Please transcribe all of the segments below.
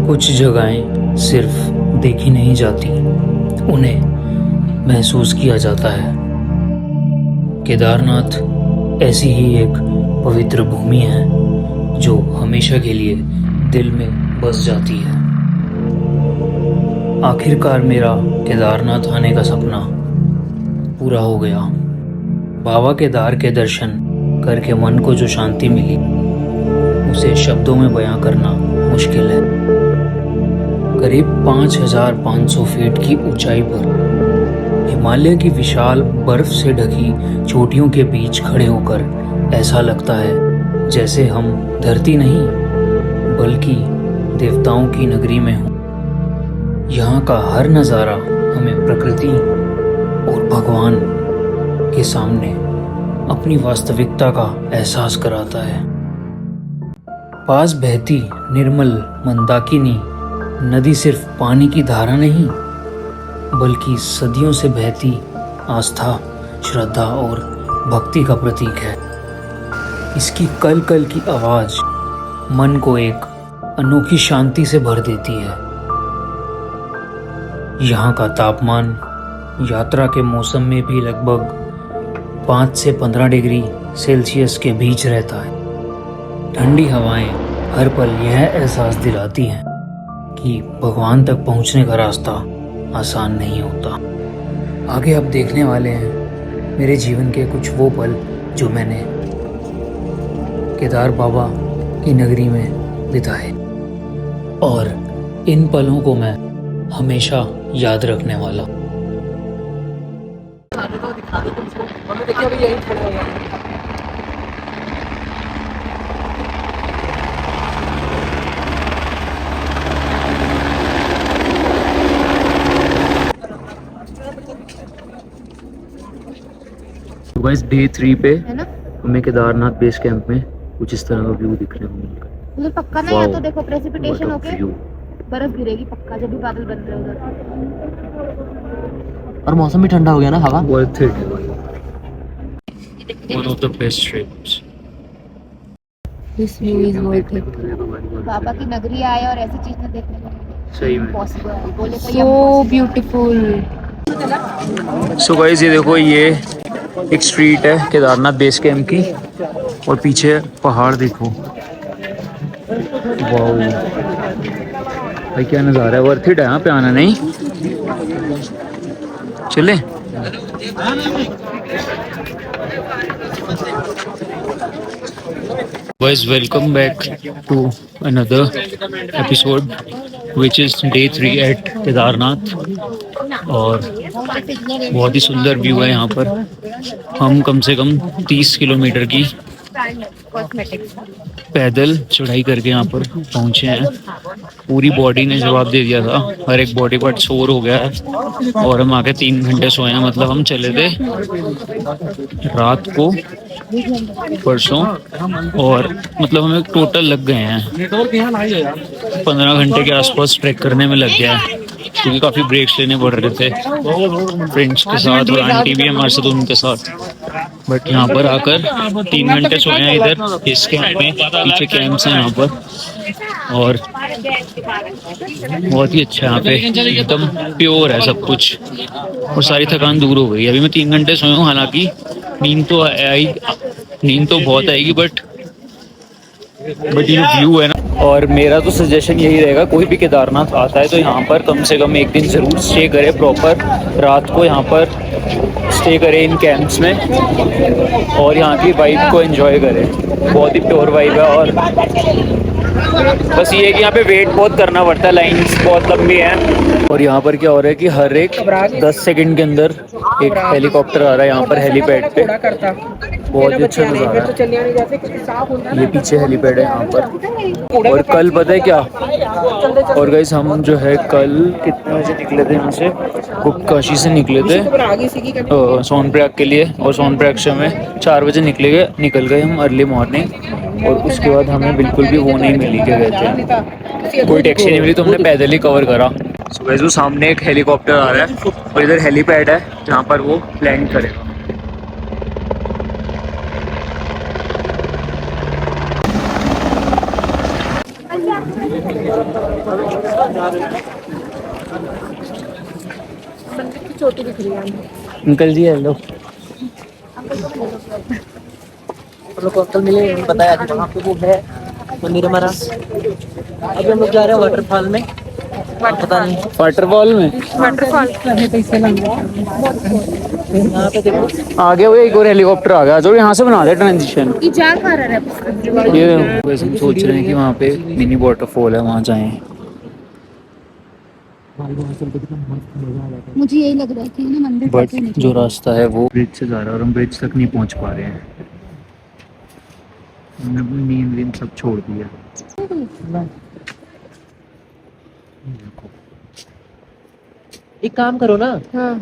कुछ जगहें सिर्फ देखी नहीं जाती, उन्हें महसूस किया जाता है। केदारनाथ ऐसी ही एक पवित्र भूमि है जो हमेशा के लिए दिल में बस जाती है। आखिरकार मेरा केदारनाथ आने का सपना पूरा हो गया। बाबा केदार के दर्शन करके मन को जो शांति मिली, उसे शब्दों में बयां करना मुश्किल है। करीब 5,500 फीट की ऊंचाई पर हिमालय की विशाल बर्फ से ढकी चोटियों के बीच खड़े होकर ऐसा लगता है जैसे हम धरती नहीं बल्कि देवताओं की नगरी में हों। यहाँ का हर नज़ारा हमें प्रकृति और भगवान के सामने अपनी वास्तविकता का एहसास कराता है। पास बहती निर्मल मंदाकिनी नदी सिर्फ पानी की धारा नहीं बल्कि सदियों से बहती आस्था, श्रद्धा और भक्ति का प्रतीक है। इसकी कल कल की आवाज़ मन को एक अनोखी शांति से भर देती है। यहाँ का तापमान यात्रा के मौसम में भी लगभग 5 से 15 डिग्री सेल्सियस के बीच रहता है। ठंडी हवाएं हर पल यह एहसास दिलाती हैं कि भगवान तक पहुंचने का रास्ता आसान नहीं होता। आगे आप देखने वाले हैं मेरे जीवन के कुछ वो पल जो मैंने केदार बाबा की नगरी में बिताए, और इन पलों को मैं हमेशा याद रखने वाला। गाइस डे 3 पे हमें केदारनाथ बेस कैंप में कुछ इस तरह का व्यू दिखने को मिल रहा है। उधर पक्का नहीं है तो देखो प्रेसिपिटेशन होके बर्फ गिरेगी पक्का जब भी बादल बन रहे उधर। और मौसम भी ठंडा हो गया ना, हवा worth it. One of the best trips. This view is worth it. बाबा की नगरी आए और ऐसी चीज ना देखने को सही में पॉसिबल है। बोले सो ब्यूटीफुल। सो गाइस ये देखो, ये एक स्ट्रीट है केदारनाथ बेस कैंप की और पीछे पहाड़ देखो। वाओ भाई क्या नज़ारा है, वर्थ इट है यहाँ पे आना। नहीं चले guys, welcome back to another episode which is day 3 at Kedarnath. और बहुत ही सुंदर व्यू है यहाँ पर। हम कम से कम 30 किलोमीटर की पैदल चढ़ाई करके यहाँ पर पहुँचे हैं। पूरी बॉडी ने जवाब दे दिया था, हर एक बॉडी पार्ट सोर हो गया है। और हम आके 3 घंटे सोए हैं। मतलब हम चले थे रात को परसों, और मतलब हमें टोटल लग गए हैं 15 घंटे के आसपास ट्रैक करने में लग गया है, क्योंकि काफ़ी ब्रेक्स लेने पड़ रहे थे फ्रेंड्स के साथ, और आंटी भी हमारे साथ उनके साथ। बट यहाँ पर आकर 3 घंटे सोए हैं इधर इस कैंप में। पीछे कैंप्स हैं यहाँ पर, और बहुत ही अच्छा यहाँ पे, एकदम प्योर है सब कुछ, और सारी थकान दूर हो गई। अभी मैं 3 घंटे सोया हूँ, हालांकि नींद तो बहुत आएगी, बट ये व्यू है ना। और मेरा तो सजेशन यही रहेगा, कोई भी केदारनाथ आता है तो यहाँ पर कम से कम एक दिन ज़रूर स्टे करे। प्रॉपर रात को यहाँ पर स्टे करे इन कैंप्स में, और यहाँ की वाइब को एंजॉय करे। बहुत ही प्योर वाइब है। और बस ये है कि यहाँ पे वेट बहुत करना पड़ता है, लाइन्स बहुत लंबी हैं। और यहाँ पर क्या हो रहा है कि हर एक 10 सेकंड के अंदर एक हेलीकॉप्टर आ रहा है यहाँ पर हेलीपैड पे। बहुत ही अच्छा नज़ारा है। ये पीछे हेलीपैड है यहाँ पर। और कल पता है क्या, और गाइस हम जो है कल कितने बजे निकले थे यहाँ से, गुप्तकाशी से निकले थे सोनप्रयाग के लिए, और सोनप्रयाग से हमें 4 बजे निकल गए हम अर्ली मॉर्निंग। और उसके बाद हमें बिल्कुल भी वो नहीं मिली, क्या कहते हैं, कोई टैक्सी नहीं मिली, तो हमने पैदल ही कवर करा। सो गाइस वो सामने एक हेलीकॉप्टर आ रहा है और इधर हेलीपैड है जहाँ पर वो लैंड करेगा। छोटी दिख रही है। अंकल जी हेलो। अंकल को भी ले लो। हम लोग को अंकल मिले, बताया कि वहाँ पे वो है मंदिर हमारा। अभी हम लोग जा रहे हैं वाटरफॉल में, पता नहीं वाटरफॉल में वाटरफॉल यहाँ पे देखो। आगे हुए एक और हेलीकॉप्टर आ गया जो यहाँ से बना दे ट्रांजिशन। ये जा खा रहा है। ये वैसे हम सोच रहे हैं कि वहाँ पे मिनी वाटरफॉल है, वहाँ जाएं। मुझे यही लग रहा है कि ना मंदिर बट कैसे निकले। जो रास्ता है वो ब्रिज से जा रहा है और हम ब्रिज तक नहीं पहुँच पा रहे हैं। हमने अपनी नींद वींद सब छोड़ दिया। एक काम करो ना, हाँ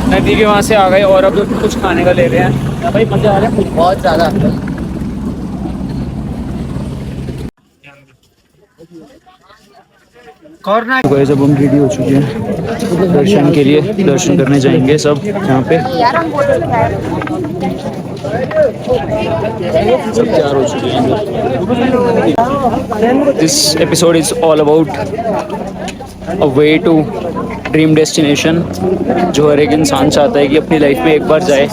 नदी के वहाँ से आ गए और अब कुछ खाने का ले रहे हैं। भाई मजा आ रहा है बहुत ज्यादा। तो गाइस अब हम रेडी हो चुके हैं दर्शन के लिए, दर्शन करने जाएंगे सब यहाँ पे। यार हम बोल रहे हैं सब तैयार हो चुके हैं। This episode is all about a way to dream destination, जो हर एक इंसान चाहता है कि अपनी लाइफ में एक बार जाए।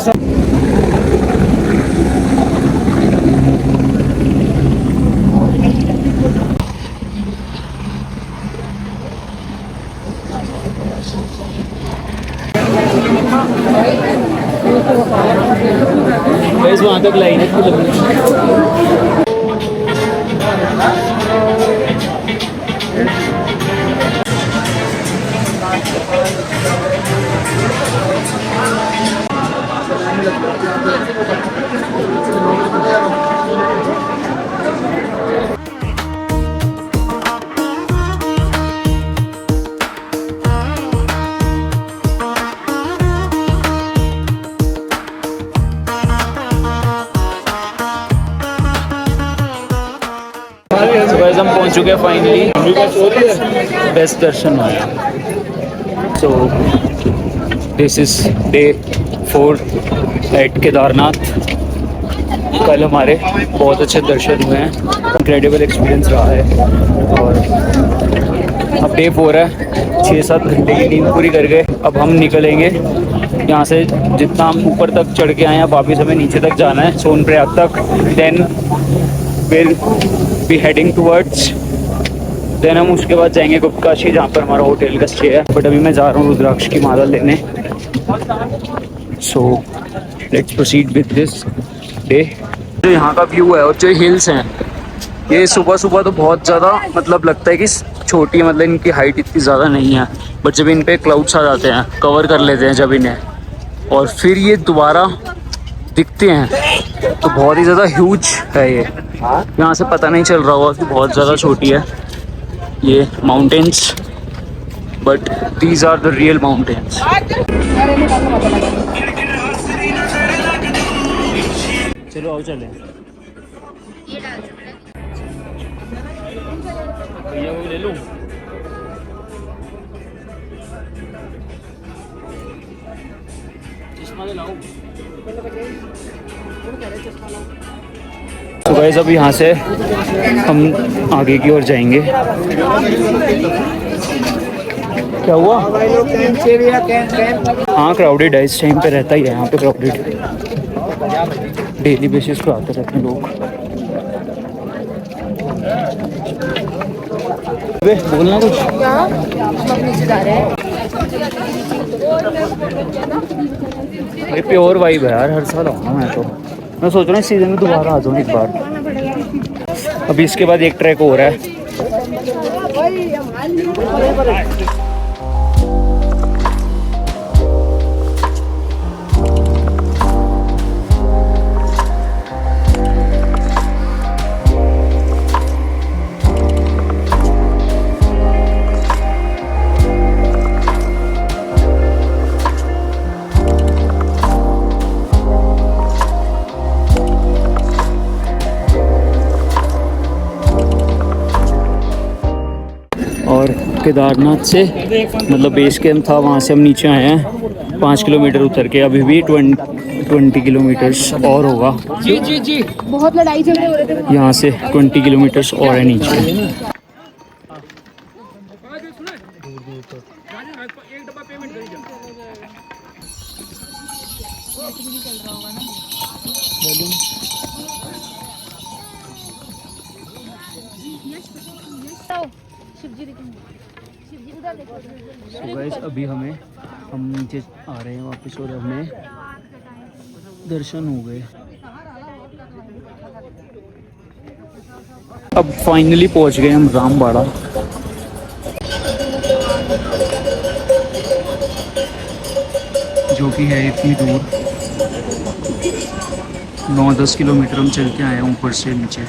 गाइस वहाँ तक लाइन है इतनी लंबी। तो गाइस हम पहुंच चुके हैं फाइनली, बेस्ट दर्शन हुआ। So this is day 4 at Kedarnath. कल हमारे बहुत अच्छे दर्शन हुए हैं, इनक्रेडिबल एक्सपीरियंस रहा है। और अब डे 4 है, 6-7 घंटे की नींद पूरी कर गए। अब हम निकलेंगे यहाँ से, जितना हम ऊपर तक चढ़ के आए हैं वापस हमें नीचे तक जाना है, सोनप्रयाग तक। Then will be heading towards, then हम उसके बाद जाएंगे गुप्तकाशी, जहाँ पर हमारा होटल का स्टे है। बट अभी मैं जा रहा हूँ रुद्राक्ष की माला लेने। So let's proceed with this day. जो यहाँ का व्यू है और जो हिल्स हैं, ये सुबह सुबह तो बहुत ज़्यादा मतलब लगता है कि छोटी, मतलब इनकी हाइट इतनी ज़्यादा नहीं है। बट जब इन पे क्लाउड्स आ जाते हैं, कवर कर लेते हैं जब इन्हें, और फिर ये दोबारा दिखते हैं, तो बहुत ही ज़्यादा ह्यूज है ये। यहाँ से पता नहीं चल रहा होगा कि बहुत ज़्यादा छोटी है ये mountains, but these are the real mountains. चलो आओ चलें। भैया वो ले लूँ? चश्मा ले लाऊं? तो गाइस अब यहाँ से हम आगे की ओर जाएंगे। क्या हुआ? हाँ क्राउडेड है, इस टाइम पे रहता ही है यहाँ पे क्राउडेड, डेली बेसिस पे आते रहते हैं लोग। अबे बोलना कुछ। नीचे जा रहे हैं। भाई प्योर वाइब है यार, हर साल आऊँगा मैं तो। मैं सोच रहा हूँ इस सीज़न में दोबारा आ जाऊँ एक बार। अभी इसके बाद एक ट्रैक हो रहा है। और केदारनाथ से मतलब बेस कैंप था, वहाँ से हम नीचे आए हैं 5 किलोमीटर उतर के। अभी भी 20 किलोमीटर्स और होगा। बहुत लड़ाई झगड़े हो रहे थे। यहाँ से 20 किलोमीटर्स और है नीचे। शिवजी दिखेंगे, शिवजी उधर देखो। So guys, अभी हम नीचे आ रहे हैं वापस और हमें दर्शन हो गए। अब फाइनली पहुंच गए हम रामबाड़ा। जो कि है इतनी दूर, 9-10 किलोमीटर हम चल के आए हैं ऊपर से नीचे।